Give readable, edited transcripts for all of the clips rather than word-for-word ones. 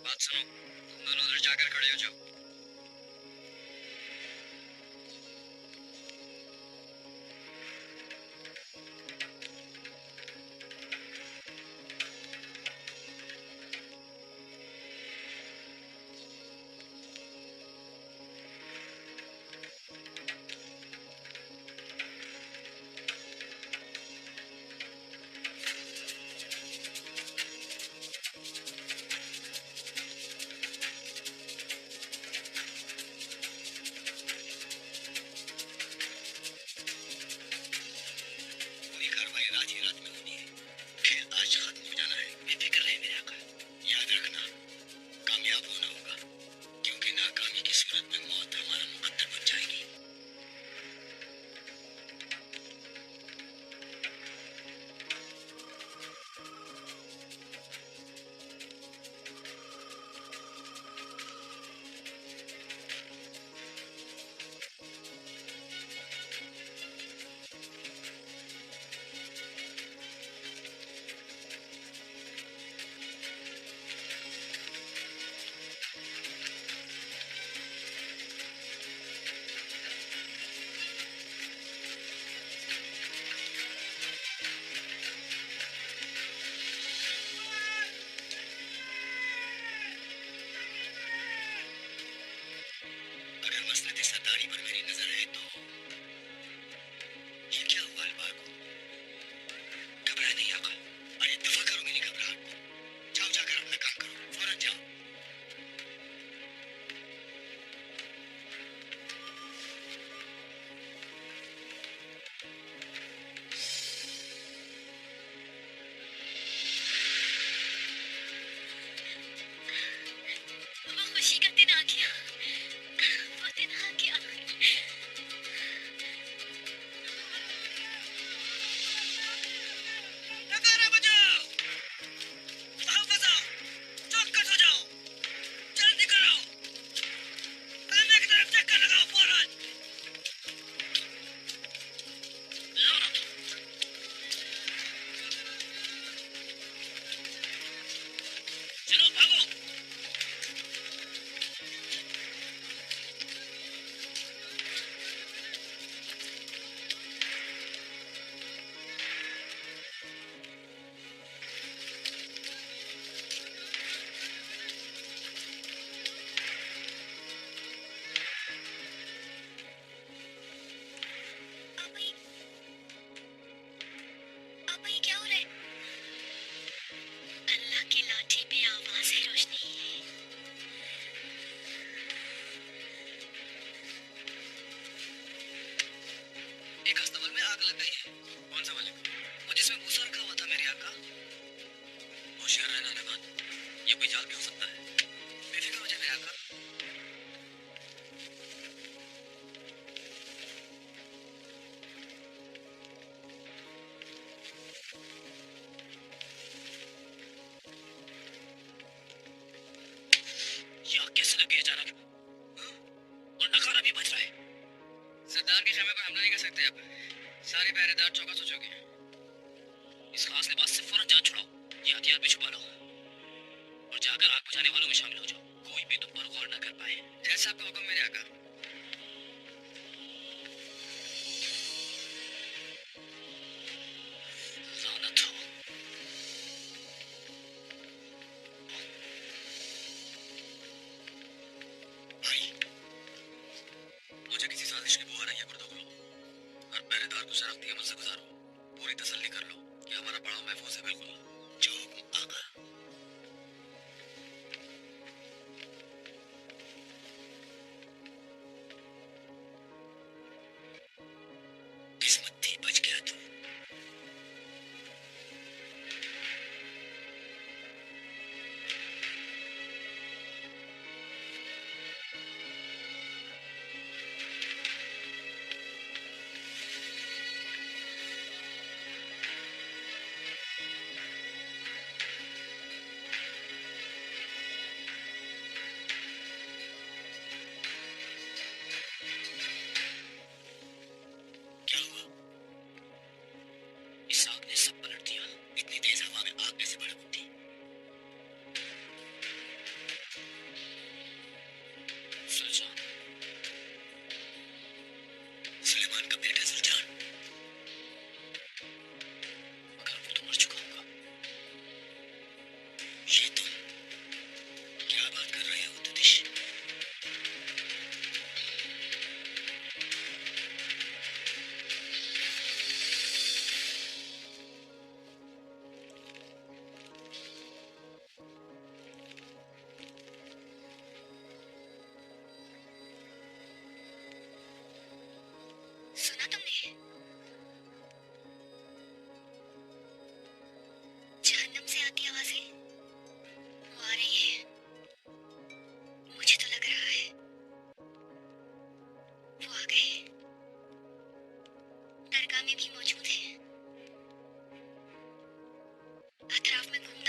बात सुनो, तुम दोनों उधर जाकर खड़े हो जाओ। पूरी कार्रवाई रात ही रात में होनी है। खेल आज खत्म हो जाना है। बेफिक्र रहे मेरे आका। याद रखना, कामयाब होना होगा, क्योंकि नाकामी की सूरत में मौत हमारा मुकद्दर बन जाएगी। अगर मसलत सरदारी पर मेरी नजर है तो ये क्या हुआ अलबार को? घबराए नहीं आका। अरे दफा करो मेरी घबराहट को। जाओ, जाकर अपना काम करो, फौरन जाओ। वो खुशी का दिन आ गया, वो दिन आ गया। नगारा बजाओ, आओ बजाओ, चौकस हो जाओ, जल्दी करो, खाने की तरफ चक्कर लगाओ फौरन। चलो भागो। पापा ये क्या हो रहा है? अल्लाह की लाठी पे आवाज है रोशनी। एक अस्तबल में आग लग गई है। कौन सा वाले? वो जिसमें भूसा रखा हुआ था मेरे आका। होशियार रहना नगान, ये कोई जाल भी हो सकता है। बेफिक्र हो जाए मेरे आका। ये आग कैसे लग गई अचानक? हाँ? और नगारा भी बज रहा है। सरदार के खेमे पर हमला नहीं कर सकते अब। सारे पहरेदार चौकस हो चुके हैं। इस खास लिबास से फौरन जान छुड़ाओ, ये हथियार भी छुपा लो और जाकर आग बुझाने वालों में शामिल हो जाओ। कोई भी तुम पर गौर न कर पाए। जैसा आपका हुक्म मेरे आका। लानत हो। भाई, मुझे किसी साजिश की बू आ रही है गुर्दोगलो। हर पहरेदार को शरारती अमल से गुजारो। पूरी तसल्ली कर लो कि हमारा पड़ाव महफूज है। बिल्कुल जो हुक्म आका। किस्मत थी, बच गया तू।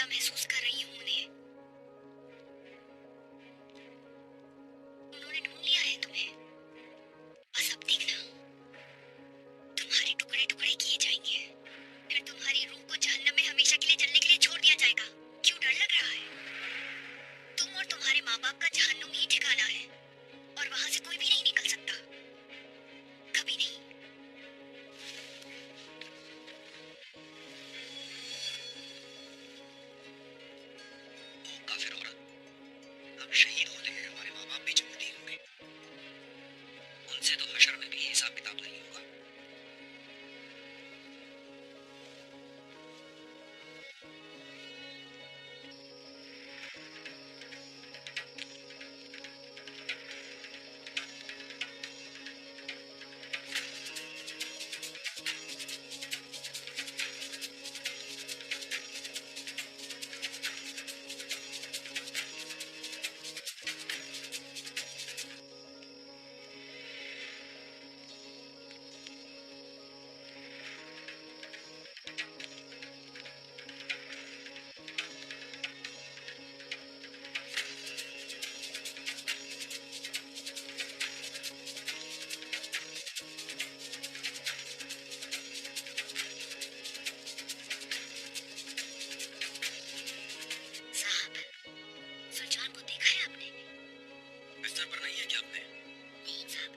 महसूस कर रही हूँ उन्हें। उन्होंने ढूंढ लिया है तुम्हें। बस अब देखना, तुम्हारे टुकड़े टुकड़े किए जाएंगे, फिर तुम्हारी रूह को जहन्नम में हमेशा के लिए जलने के लिए छोड़ दिया जाएगा। क्यों डर लग रहा है? तुम और तुम्हारे माँ बाप का जहन्नुम ही ठिकाना है, और वहां से कोई भी नहीं निकल सकता, कभी नहीं। ओ काफिर औरत, हम शहीद होते हैं, हमारे माँ बाप भी जन्नती होंगे। उनसे तो हशर में भी हिसाब किताब नहीं होगा। साहब, सुलझान को देखा है आपने? बिस्तर पर नहीं है क्या आपने? नहीं साहब,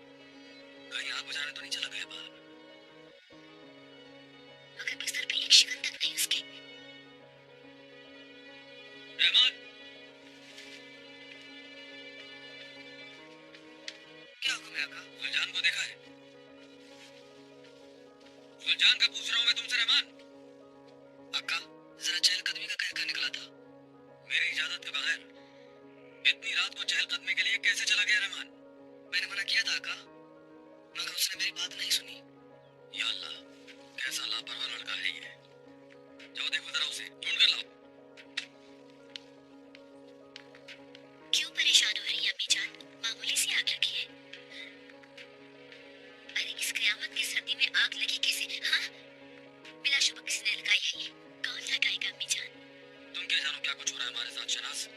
कहीं आग बुझाने तो नहीं चला गया बाहर? मगर बिस्तर पे एक शिकन तक नहीं उसके। रहमान, क्या हुक्म है आका? सुलझान को देखा है? सुलझान का पूछ रहा हूँ मैं तुमसे रहमान। आका, जरा चहलकदमी का कहकर निकला था, मेरी इजाजत के बगैर। इतनी रात को चहलकदमी के लिए कैसे चला गया रहमान? मैंने मना किया था आका, मगर उसने मेरी बात नहीं सुनी। या अल्लाह, कैसा लापरवाह लड़का है ये। जाओ देखो जरा उसे, ढूंढ कर लाओ। क्यों परेशान हो रही है अम्मी जान? मामूली सी आग लगी है। अरे इस कयामत की सर्दी में आग लगी कैसे? हाँ, बिलाशुबा किसी ने लगाई है ये। कौन लगाएगा अम्मी जान? तुम क्या जानो क्या कुछ हो रहा है हमारे साथ शनाज?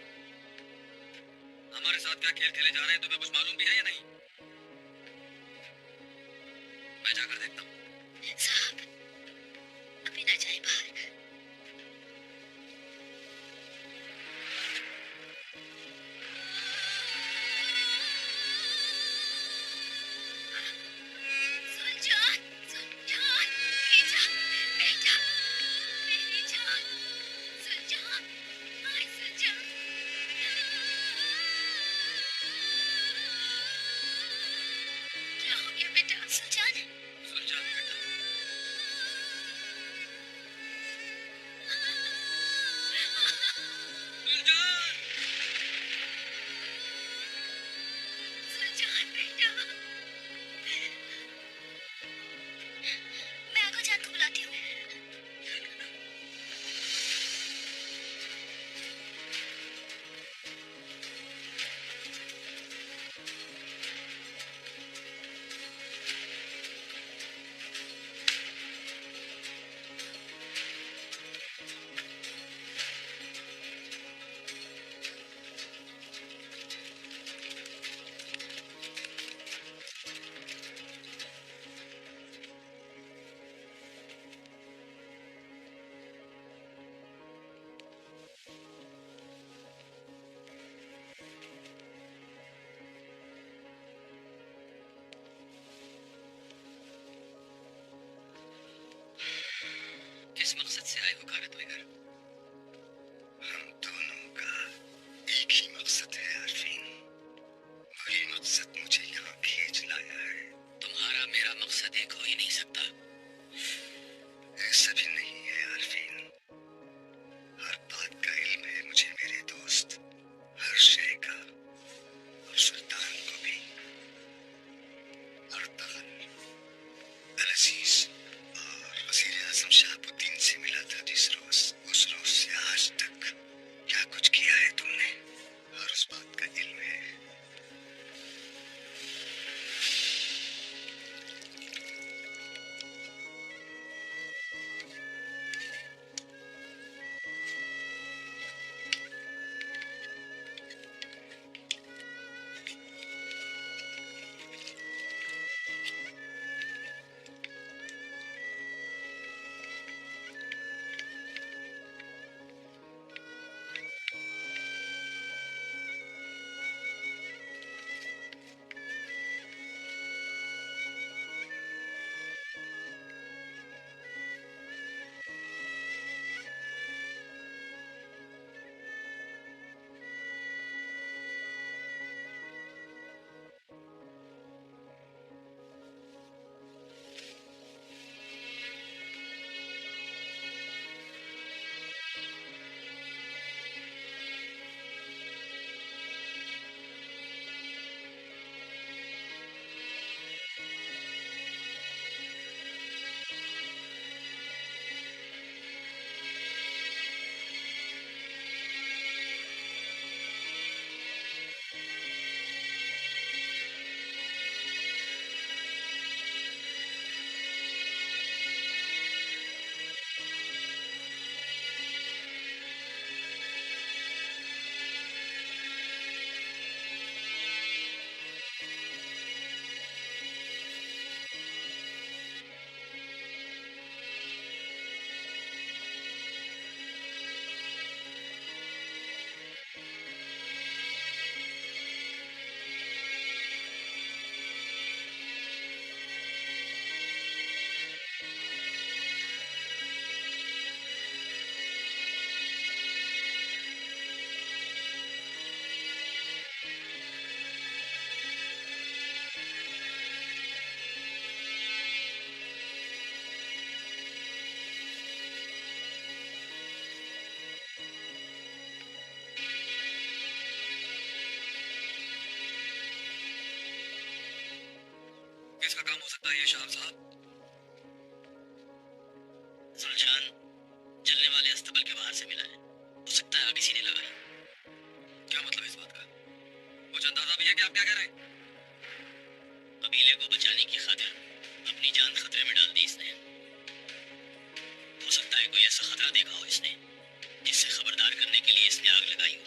हमारे साथ क्या खेल खेले जा रहे हैं तुम्हें कुछ मालूम भी है या नहीं? मैं जाकर देखता हूँ। साहब, अभी ना जाए बाहर। सुलझान, सुलझान, बेटा, बेटा, मेरी जान, सुलझान, हाय सुलझान। क्या हो गया बेटा? सुलझान, सुलझान, बोलिए शाह साहब। सुलझान जलने वाले अस्तबल के बाहर से मिला है। हो सकता है आग इसी ने लगाई। क्या मतलब इस बात का? कुछ अंदाजा भी है कि आप क्या कह रहे हैं? कबीले को बचाने की खातिर अपनी जान खतरे में डाल दी इसने। हो सकता है कोई ऐसा खतरा देखा हो इसने जिससे खबरदार करने के लिए इसने आग लगाई हो।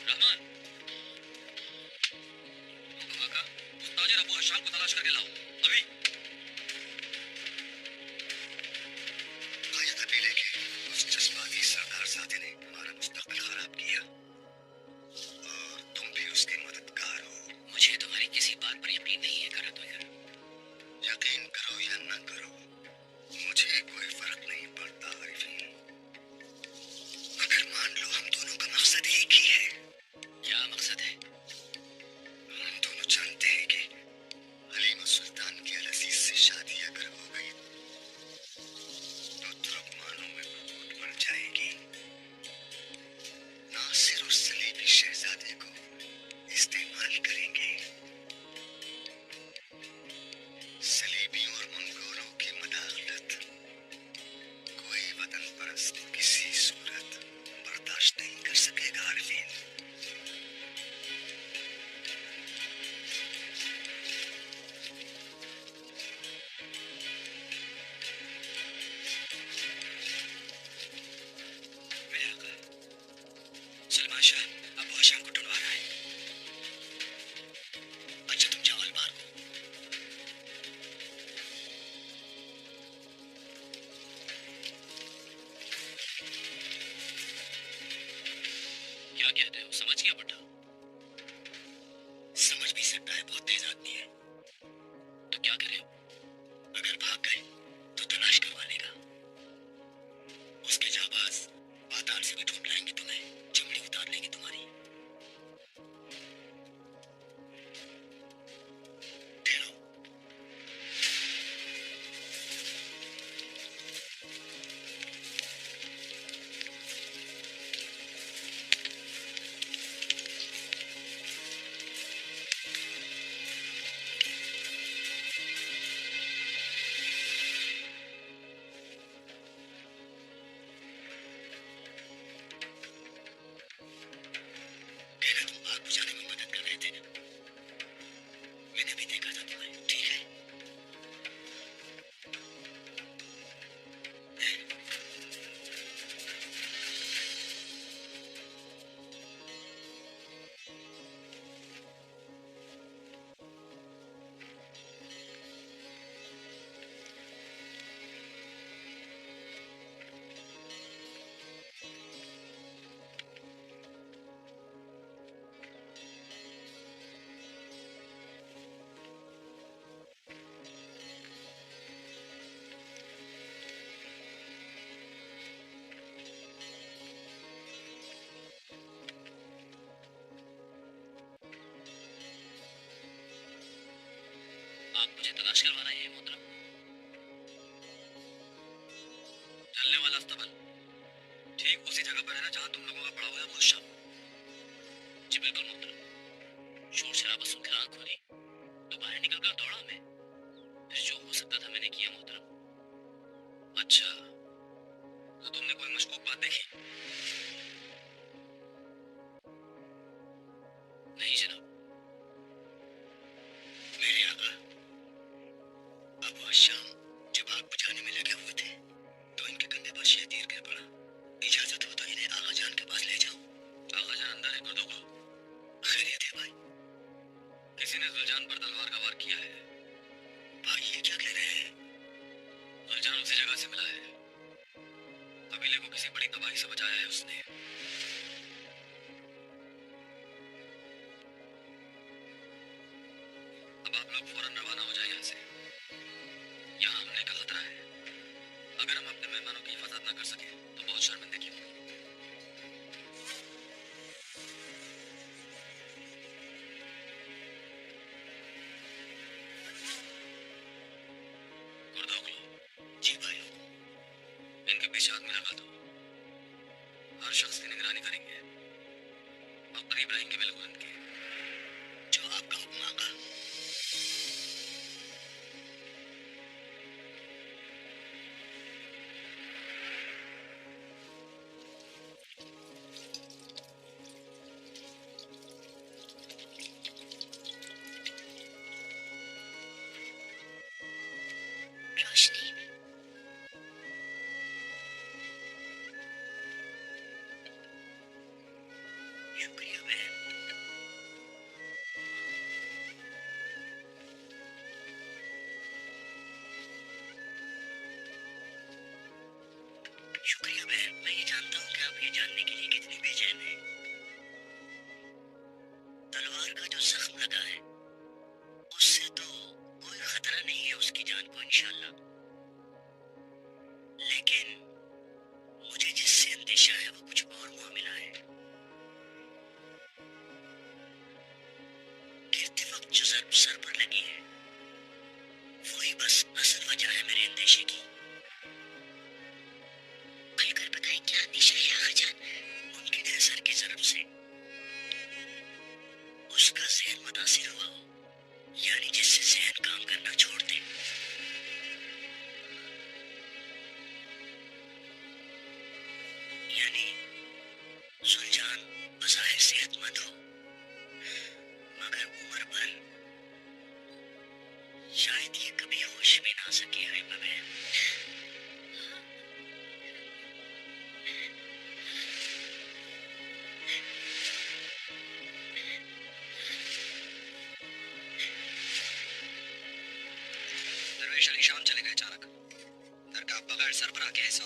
रहमान, हुक्म आका, उस ताजिर अबू हशाम को तलाश करके लाओ अभी। काया कबीले के उस जज्बाती सरदार साथी ने हमारा मुस्तकबिल खराब किया और तुम भी उसके मददगार हो। मुझे तुम्हारी किसी बात पर यकीन नहीं है करा तो यार। यकीन करो या न करो, मुझे कोई फर्क नहीं पड़ता आरिफीन। मगर मान लो हम दोनों का मकसद एक ही है। क्या मकसद है? हम दोनों जानते हैं कि हलीमा सुल्तान की अल-अज़ीज़ से शादी अगर हो गई तो तुर्कमानों में बरकत बढ़ जाएगी। नासिर और सलीबी शहजादे को इस्तेमाल करेंगे। सलीबियों और मंगोलों की मदाखलत कोई वतन परस्त किसी सूरत बर्दाश्त नहीं कर सकेगा आरिफीन। मेरे आका, सलमान शाह अबू हशाम को ढूंढवा रहा है। अच्छा तुम जाओ अलबार को। क्या कहते हो? समझ गया बेटा? समझ भी सकता है, बहुत तेज आदमी है। तो क्या करे? अगर भाग गए तो तलाश करवा लेगा। उसके जाबाज पाताल से भी ढूंढ लाएंगे तुम्हें, चमड़ी उतार लेंगे तुम्हारी। ठहरो। देखा तुम आग बुझाने में मदद कर रहे थे ना? मैंने भी देखा था तुम्हें, ठीक है? आप मुझे तलाश करवा रहे हैं मोहतरम? जलने वाला अस्तबल ठीक उसी जगह पर है ना जहां तुम लोगों का पड़ा हुआ है वो शव? जी बिल्कुल मोहतरम। शोर शराबा सुनकर आंख खोली तो बाहर निकलकर दौड़ा मैं। फिर जो हो सकता था मैंने किया मोहतरम। अच्छा, तो तुमने कोई मशकूक बात देखी? नहीं जनाब। मेरे आका, अबू हशाम जब आग बुझाने में लगे हुए थे तो इनके कंधे पर शेर तीर गिर पड़ा। इजाजत हो तो इन्हें आगा जान के पास ले जाओ। आगा जान अंदर है गुर्दोगलो। खैरियत है भाई? किसी ने जुलजान पर तलवार का वार किया है। भाई ये क्या कह रहे हैं? जुलजान उसी जगह से मिला है। कबीले को किसी बड़ी तबाही से बचाया है उसने। अब आप लोग फौरन रवाना हो जाए यहाँ से। यहाँ हमले का खतरा है। अगर हम अपने मेहमानों की हिफाजत न कर सके तो बहुत शर्मिंदगी होगी। गुर्दोगलो। जी भाई। इनके पीछे आदमी लगा दो। हर शख्स की निगरानी करेंगे और करीब रहेंगे बिल्कुल इनके। जो आपका हुक्म आका। ये जानने के लिए कितनी बेचैन है। तलवार का जो जख्म लगा है उससे तो कोई खतरा नहीं है उसकी जान को इंशाल्लाह, लेकिन मुझे जिससे अंदेशा है वो कुछ और मामला है। गिरते वक्त जो जर्ब सर पर लगी है वही बस असल वजह है मेरे अंदेशे की। खुलकर बताएं क्या अंदेशा है आगा जान? मुमकिन है सर की जरब से उसका जहन मुतासिर हुआ हो, यानी जिससे जहन काम करना छोड़ दे। यानी सुलझान बज़ाहिर सेहतमंद हो मगर उम्र भर शायद ये कभी होश में ना सके। है बहन, दरवेश अली शाम चले गए अचानक। दरगाह बगैर सरबराह के ऐसा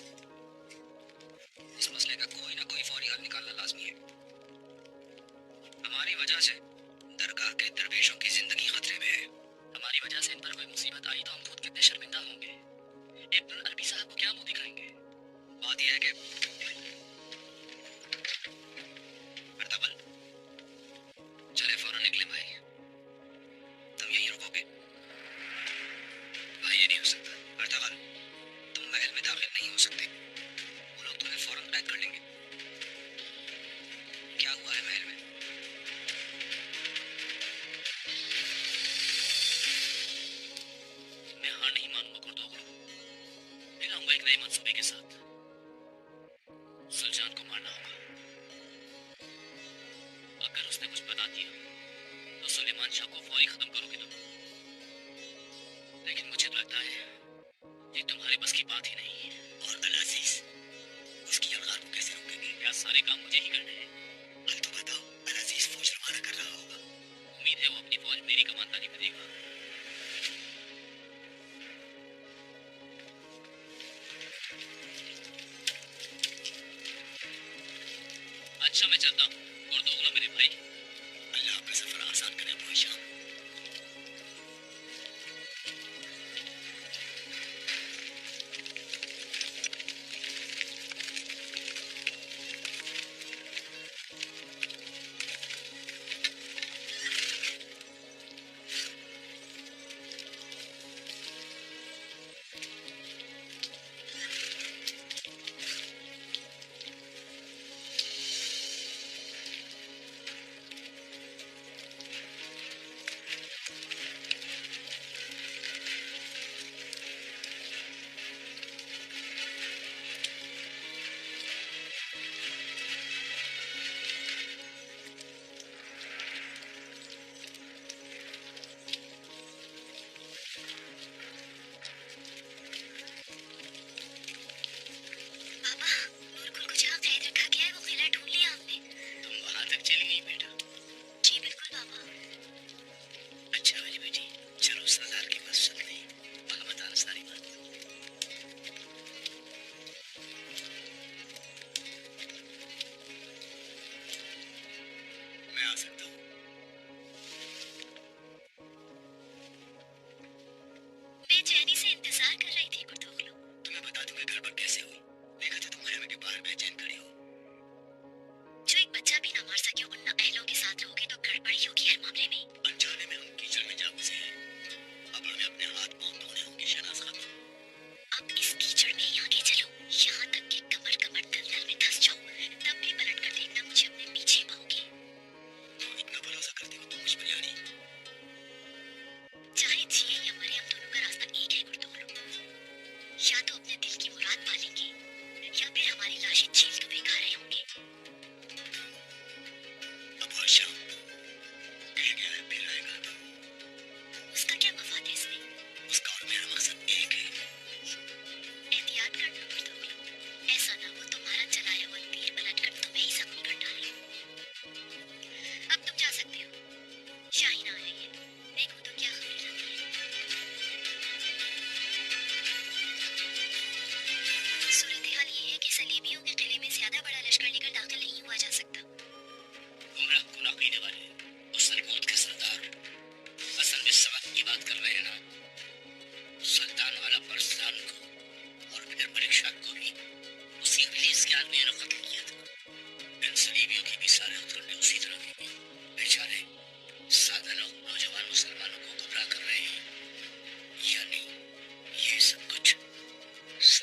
इस मसले का कोई ना कोई फौरी हल निकालना लाजमी है। हमारी वजह से दरगाह के दरवेशों की जिंदगी खतरे में है। हमारी वजह से इन पर कोई मुसीबत आई तो हम खुद कितने शर्मिंदा होंगे। इब्नुल अरबी साहब को क्या मुंह दिखाएंगे? बात यह है कि अर्तगल चले फौरन निकले भाई। तुम यहीं रुकोगे? भाई ये नहीं हो सकता अर्तगल, तुम महल में दाखिल नहीं हो सकते। वो लोग तुम्हें फौरन अटैक कर लेंगे। क्या हुआ है महल में? मैं हार नहीं मानूंगा कुर्तोगलू। मैं आऊंगा एक नए मंसूबे के साथ। सुल्तान को मारना होगा। अगर उसने कुछ बता दिया तो सुलेमान शाह को फौरी खत्म करोगे तुम। लेकिन मुझे तो लगता है ये तुम्हारे बस की बात ही नहीं है। और अल-अज़ीज़ उसकी अलगार को कैसे रोकेंगे? क्या सारे काम मुझे ही करने हैं? अब तो बताओ, अल-अज़ीज़ फौज रवाना कर रहा होगा। उम्मीद है वो अपनी फौज मेरी कमानदारी में देगा। अच्छा मैं चलता हूँ कुर्तोगलू मेरे भाई। अल्लाह आपका सफर आसान करे अबू हिशाम।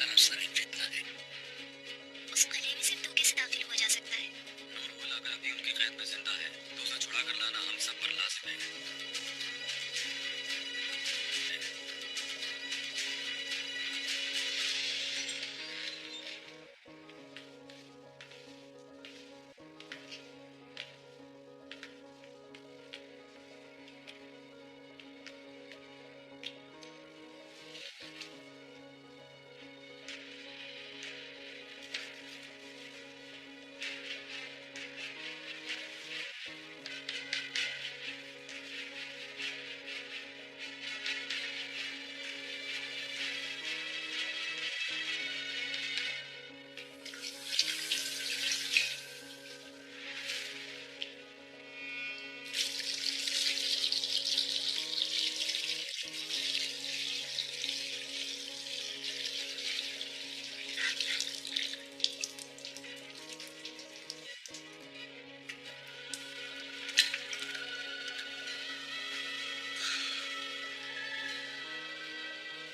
सरासर एक फितना है। उस गले में सिर्फ तू कैसे दाखिल हुआ जा सकता है? नूर बोला अगर अभी उनकी कैद में जिंदा है तो उसे छुड़ा कर लाना हम सब पर लाजिम है।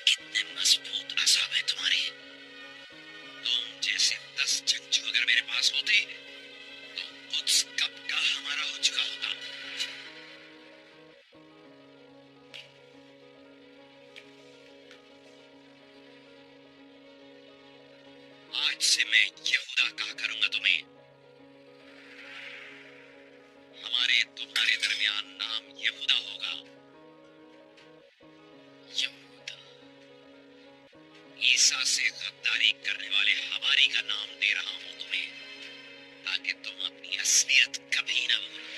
कितने मजबूत असाब है तुम्हारे। तुम जैसे 10 चच्चू अगर मेरे पास होते तो कुछ कब का हमारा हो चुका होता। आज से मैं यहूदा कहा करूंगा तुम्हें। हमारे तुम्हारे दरमियान नाम यहूदा होगा। यहूदा। ईसा से गद्दारी करने वाले हवारी का नाम दे रहा हूं तुम्हें, ताकि तुम अपनी असलियत कभी ना भूलो।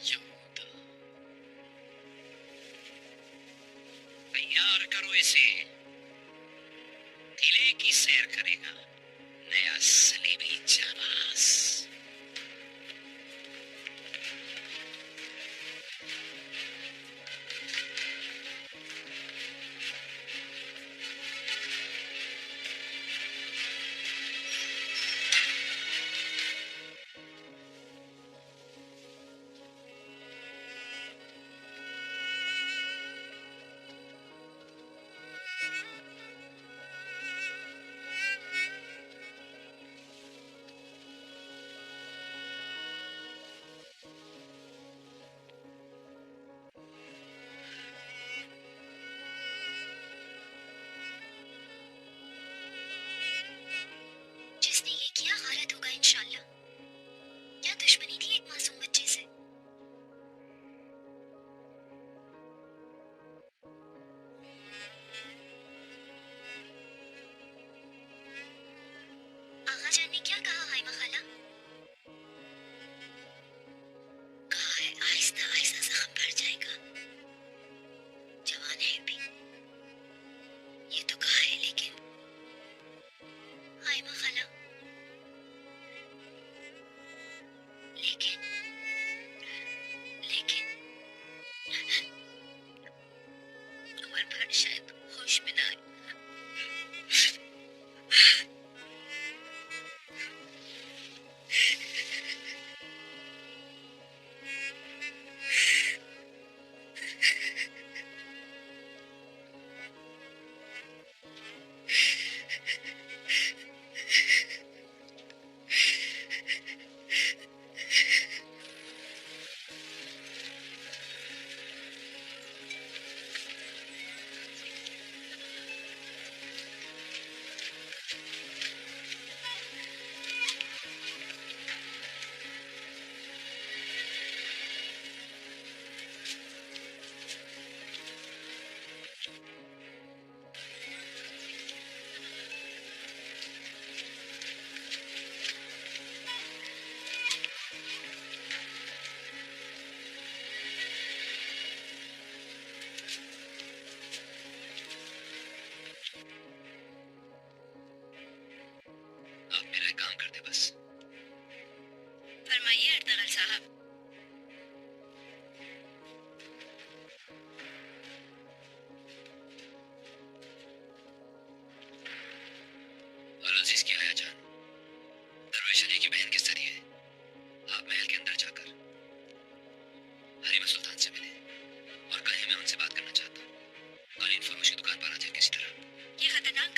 यहूदा। तैयार करो इसे। किले की सैर करेगा नया सलीबी जाबाज। जिसने ये किया गलत होगा इंशाल्लाह। क्या दुश्मनी थी एक मासूम बच्चे से? आगा जान ने क्या कहा हाइमा खाला? कहा है आहिस्ता आहिस्ता जख्म भर जाएगा, जवान है भी। ये तो कहा है, लेकिन हाइमा खाला, लेकिन लेकिन उम्र भर शायद होश में ना आए।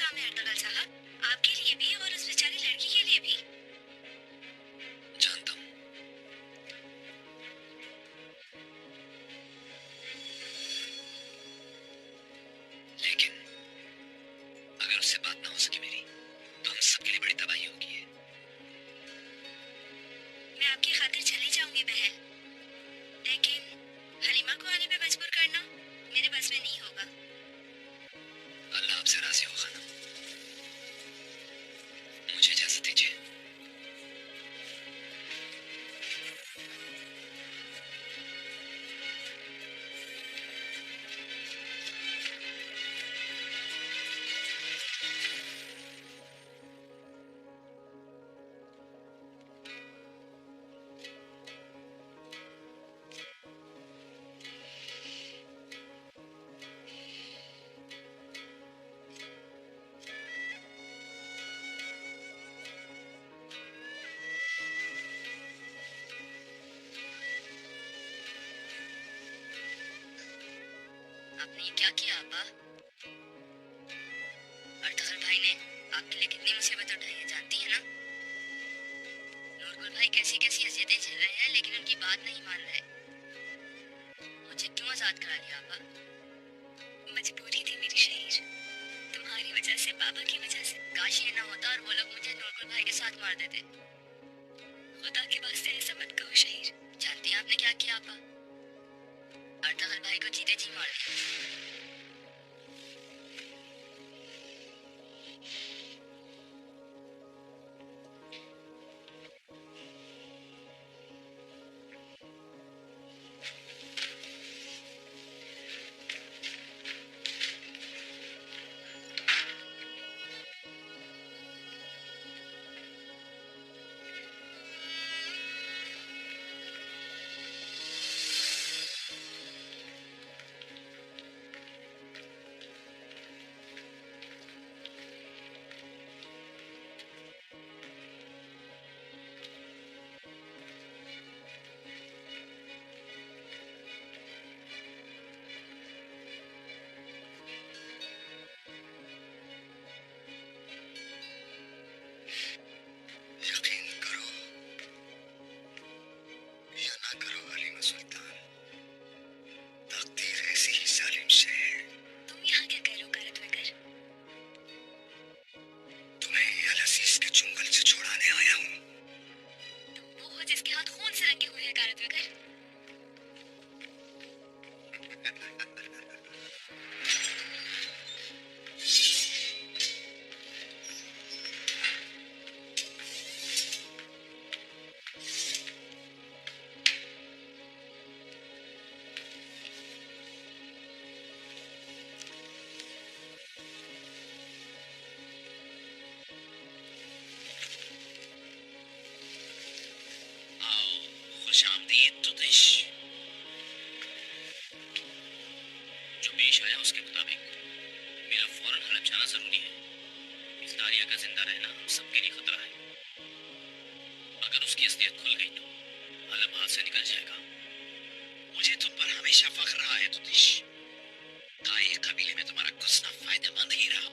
काम है अर्तगल साहब, आपके लिए भी और उस बेचारी लड़की के लिए भी। जानता हूँ। लेकिन अगर उससे बात ना हो सके मेरी, तो हम सबके लिए बड़ी तबाही होगी। मैं आपकी खातिर चली जाऊंगी बहन, लेकिन हलीमा को आने पे मजबूर करना मेरे बस में नहीं होगा। अल्लाह आपसे राजी हो खानम। मुझे इजाजत दीजिए। आपने ये क्या किया अब्बा? अर्तगल भाई ने आपके लिए कितनी मुसीबत उठाई है जानती है ना? नूरगुल भाई कैसी कैसी अजियतें झेल रहे हैं, लेकिन उनकी बात नहीं मान रहे। मुझे क्यों आजाद करा लिया अब्बा? मजबूरी थी मेरी शहीर, तुम्हारी वजह से, बाबा की वजह से। काश ये ना होता और वो लोग मुझे नूरगुल भाई के साथ मार देते। खुदा के वास्ते ऐसा मत कहो शहीर। जानती हैं आपने क्या किया अब्बा? अर्तगल भाई को जीते जी मार दिया। यकीन करो या ना करो हलीमा सुल्तान, तकदीर ऐसी ही जालिम से है। तुम यहाँ क्या कह रहे हो कारत वकर? तुम्हें अल अजीज के चुंगल से छुड़ाने आया हूँ। तुम वो हो जिसके हाथ खून से रंगे हुए हैं कारत वकर। आओ, खुशामदीद तुतिश। जो पेश आया उसके मुताबिक मेरा फौरन हलब जाना जरूरी है। इस दारिया का जिंदा रहना हम सबके लिए खतरा है। अगर उसकी असलियत खुल गई तो हलब हाथ से निकल जाएगा। मुझे तुम पर हमेशा फख्र रहा है तुतिश। ताई कबीले में तुम्हारा घुसना फायदेमंद ही रहा।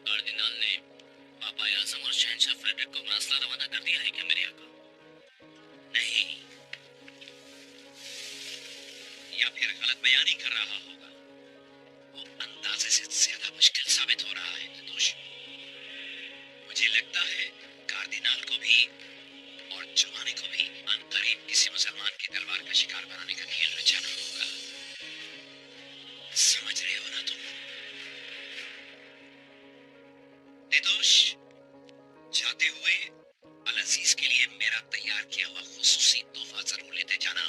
कार्डिनल ने पापा आजम और शहंशाह फ्रेडरिक को मरासला रवाना कर दिया है क्या मेरे आका? नहीं, या फिर गलत बयानी कर रहा होगा। वो अंदाजे से ज्यादा मुश्किल साबित हो रहा है निर्दोष। मुझे लगता है कार्डिनल को भी और जवानी को भी अनकरीब किसी मुसलमान की तलवार का शिकार बनाने का खेल रचाना होगा। समझ रहे हो ना तुम? निर्दोष, जाते हुए अल अजीज के लिए मेरा तैयार किया हुआ खुसूसी तोहफा जरूर लेते जाना।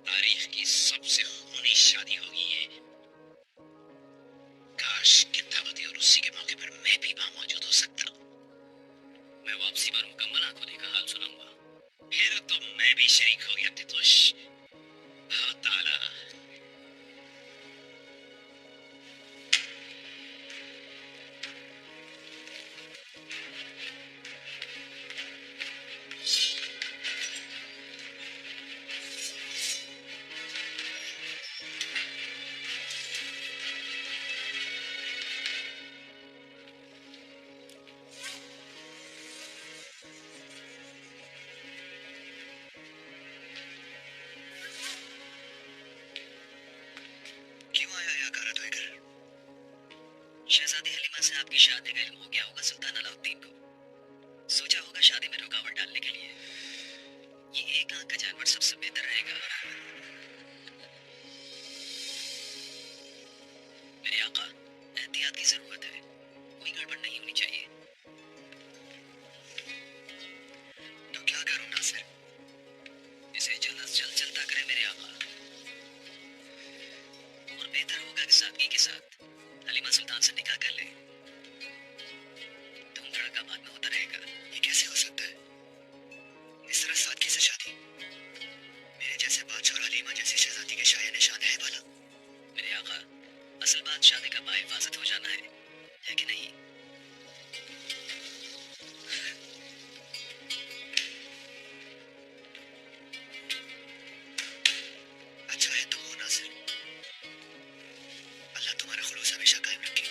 तारीख की सबसे खूनी शादी होगी ये। काश कि दावत और उसी के मौके पर मैं भी वहां मौजूद हो सकता। मैं वापसी पर मुकम्मल आंखों देखा हाल सुनाऊंगा। फिर तो मैं भी शरीक हो गया तितुश। बहुत ताला। शहजादी हलीमा से आपकी शादी का इल्म हो गया होगा सुल्तान अलाउद्दीन को। सोचा होगा शादी में रुकावट डालने के लिए ये एक आंख का जानवर सबसे बेहतर रहेगा। मेरे आका, एहतियात की जरूरत है, कोई गड़बड़ नहीं होनी चाहिए। तो क्या करूं नासिर? इसे जल्द से जल्द चलता करें मेरे आका। और बेहतर होगा कि सादगी के साथ हलीमा सुल्तान से निकाह कर ले। धूम धड़का बाद में होता रहेगा। ये कैसे हो सकता है? इस तरह सादगी से शादी? मेरे जैसे बादशाह और हलीमा जैसी शहजादी के शाया निशान है भला? मेरे आका, असल बात शादी का बाहिफाजत हो जाना है कि नहीं? अच्छा है तो हो नासिर। अल्लाह तुम्हारा खुलूस हमेशा कायम रखे।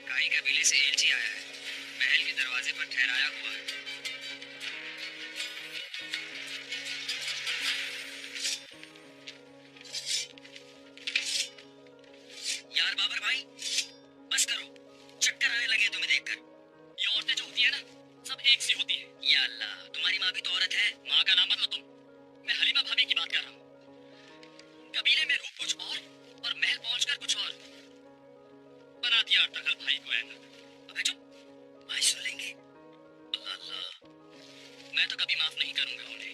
काई कबीले से एलची आया है, महल के दरवाजे पर ठहराया हुआ है। यार बाबर भाई, बस करो, चक्कर आने लगे तुम्हें देखकर। ये औरतें जो होती है ना, सब एक सी होती है। या अल्लाह, तुम्हारी माँ भी तो औरत है। माँ का नाम मत लो तुम, मैं हलीमा भाभी की बात कर रहा हूँ। कबीले में रूप कुछ और महल पहुंचकर कुछ और। बना दिया अर्थकल भाई को ऐना। अबे चुप, भाई सुन लेंगे। अल्लाह अल्लाह, मैं तो कभी माफ नहीं करूंगा उन्हें।